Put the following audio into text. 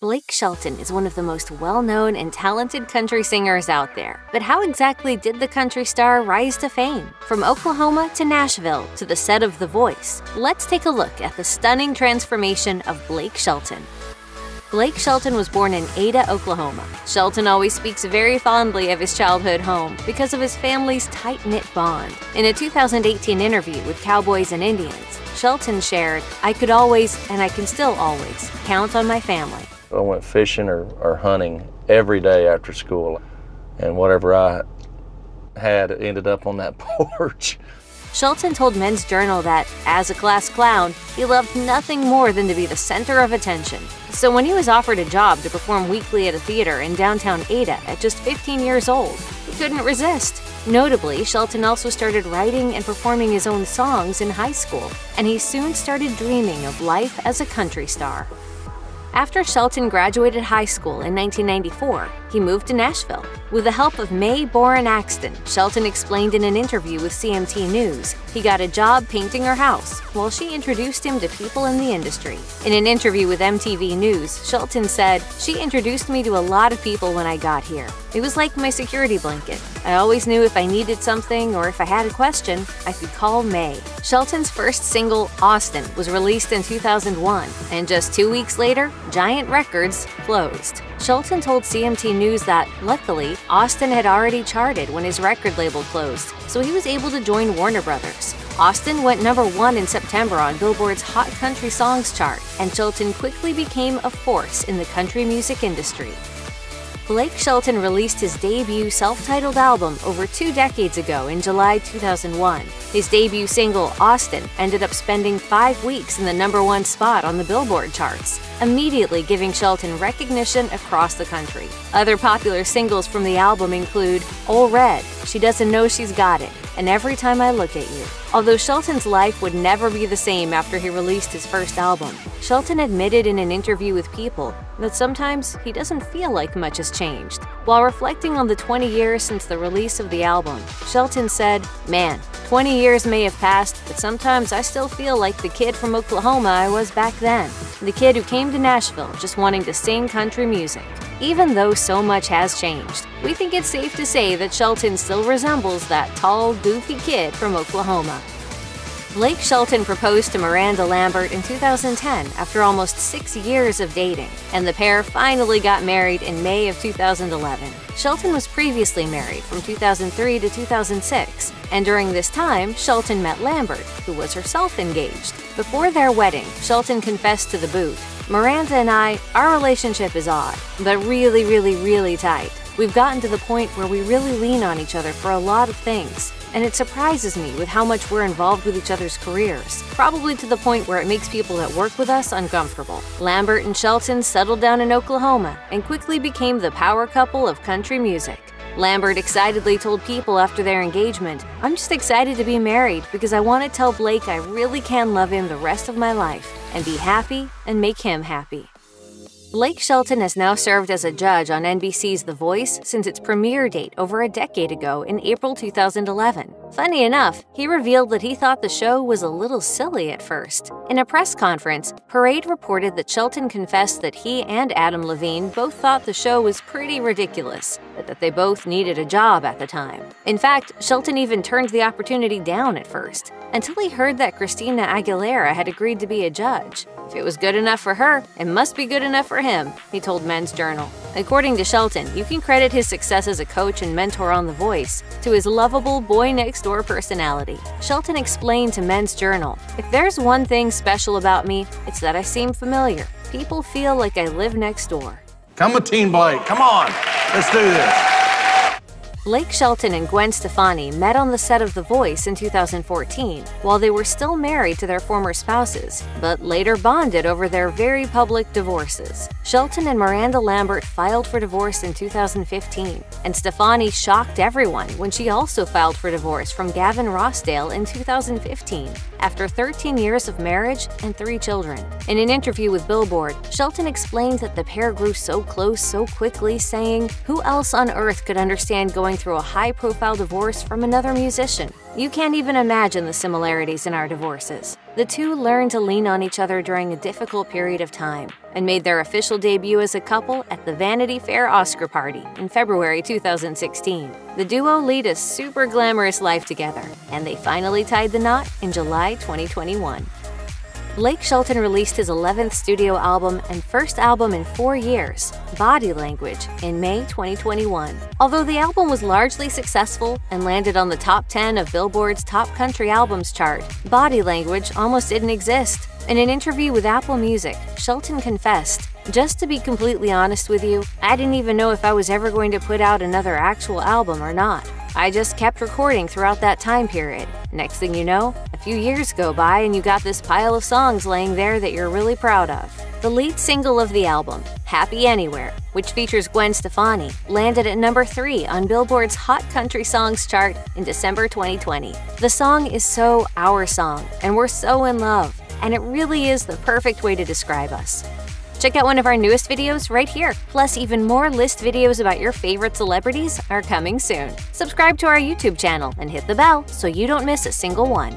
Blake Shelton is one of the most well-known and talented country singers out there. But how exactly did the country star rise to fame? From Oklahoma to Nashville to the set of The Voice, let's take a look at the stunning transformation of Blake Shelton. Blake Shelton was born in Ada, Oklahoma. Shelton always speaks very fondly of his childhood home because of his family's tight-knit bond. In a 2018 interview with Cowboys and Indians, Shelton shared, "I could always, and I can still always, count on my family." I went fishing or hunting every day after school, and whatever I had ended up on that porch. Shelton told Men's Journal that, as a class clown, he loved nothing more than to be the center of attention. So when he was offered a job to perform weekly at a theater in downtown Ada at just 15 years old, he couldn't resist. Notably, Shelton also started writing and performing his own songs in high school, and he soon started dreaming of life as a country star. After Shelton graduated high school in 1994, he moved to Nashville. With the help of Mae Boren-Axton, Shelton explained in an interview with CMT News, he got a job painting her house while she introduced him to people in the industry. In an interview with MTV News, Shelton said, "She introduced me to a lot of people when I got here. It was like my security blanket. I always knew if I needed something or if I had a question, I could call Mae." Shelton's first single, Austin, was released in 2001, and just 2 weeks later, Giant Records closed. Shelton told CMT News that, luckily, Austin had already charted when his record label closed, so he was able to join Warner Brothers. Austin went #1 in September on Billboard's Hot Country Songs chart, and Shelton quickly became a force in the country music industry. Blake Shelton released his debut self-titled album over 2 decades ago in July 2001. His debut single, Austin, ended up spending 5 weeks in the #1 spot on the Billboard charts, immediately giving Shelton recognition across the country. Other popular singles from the album include Ole Red, She Doesn't Know She's Got It, and Every Time I Look at You. Although Shelton's life would never be the same after he released his first album, Shelton admitted in an interview with People that sometimes he doesn't feel like much has changed. While reflecting on the 20 years since the release of the album, Shelton said, "Man, 20 years may have passed, but sometimes I still feel like the kid from Oklahoma I was back then. The kid who came to Nashville just wanting to sing country music." Even though so much has changed, we think it's safe to say that Shelton still resembles that tall, goofy kid from Oklahoma. Blake Shelton proposed to Miranda Lambert in 2010 after almost 6 years of dating, and the pair finally got married in May of 2011. Shelton was previously married from 2003 to 2006, and during this time, Shelton met Lambert, who was herself engaged. Before their wedding, Shelton confessed to the Booth, "Miranda and our relationship is odd, but really, really tight. We've gotten to the point where we really lean on each other for a lot of things, and it surprises me with how much we're involved with each other's careers, probably to the point where it makes people that work with us uncomfortable." Lambert and Shelton settled down in Oklahoma and quickly became the power couple of country music. Lambert excitedly told People after their engagement, "I'm just excited to be married because I want to tell Blake I really can love him the rest of my life and be happy and make him happy." Blake Shelton has now served as a judge on NBC's The Voice since its premiere date over a decade ago in April 2011. Funny enough, he revealed that he thought the show was a little silly at first. In a press conference, Parade reported that Shelton confessed that he and Adam Levine both thought the show was pretty ridiculous, but that they both needed a job at the time. In fact, Shelton even turned the opportunity down at first, until he heard that Christina Aguilera had agreed to be a judge. If it was good enough for her, it must be good enough for him, he told Men's Journal. According to Shelton, you can credit his success as a coach and mentor on The Voice to his lovable boy-next-door personality. Shelton explained to Men's Journal, "If there's one thing special about me, it's that I seem familiar. People feel like I live next door." Come with Team Blake. Come on. Let's do this. Blake Shelton and Gwen Stefani met on the set of The Voice in 2014 while they were still married to their former spouses, but later bonded over their very public divorces. Shelton and Miranda Lambert filed for divorce in 2015, and Stefani shocked everyone when she also filed for divorce from Gavin Rossdale in 2015, after 13 years of marriage and 3 children. In an interview with Billboard, Shelton explained that the pair grew so close so quickly, saying, "Who else on earth could understand going going through a high-profile divorce from another musician. You can't even imagine the similarities in our divorces. The two learned to lean on each other during a difficult period of time and made their official debut as a couple at the Vanity Fair Oscar party in February 2016. The duo lead a super glamorous life together, and they finally tied the knot in July 2021. Blake Shelton released his 11th studio album and first album in 4 years, Body Language, in May 2021. Although the album was largely successful and landed on the top 10 of Billboard's Top Country Albums chart, Body Language almost didn't exist. In an interview with Apple Music, Shelton confessed, "Just to be completely honest with you, I didn't even know if I was ever going to put out another actual album or not. I just kept recording throughout that time period. Next thing you know, a few years go by and you got this pile of songs laying there that you're really proud of." The lead single of the album, Happy Anywhere, which features Gwen Stefani, landed at number 3 on Billboard's Hot Country Songs chart in December 2020. The song is so our song, and we're so in love, and it really is the perfect way to describe us. Check out one of our newest videos right here. Plus, even more list videos about your favorite celebrities are coming soon. Subscribe to our YouTube channel and hit the bell so you don't miss a single one.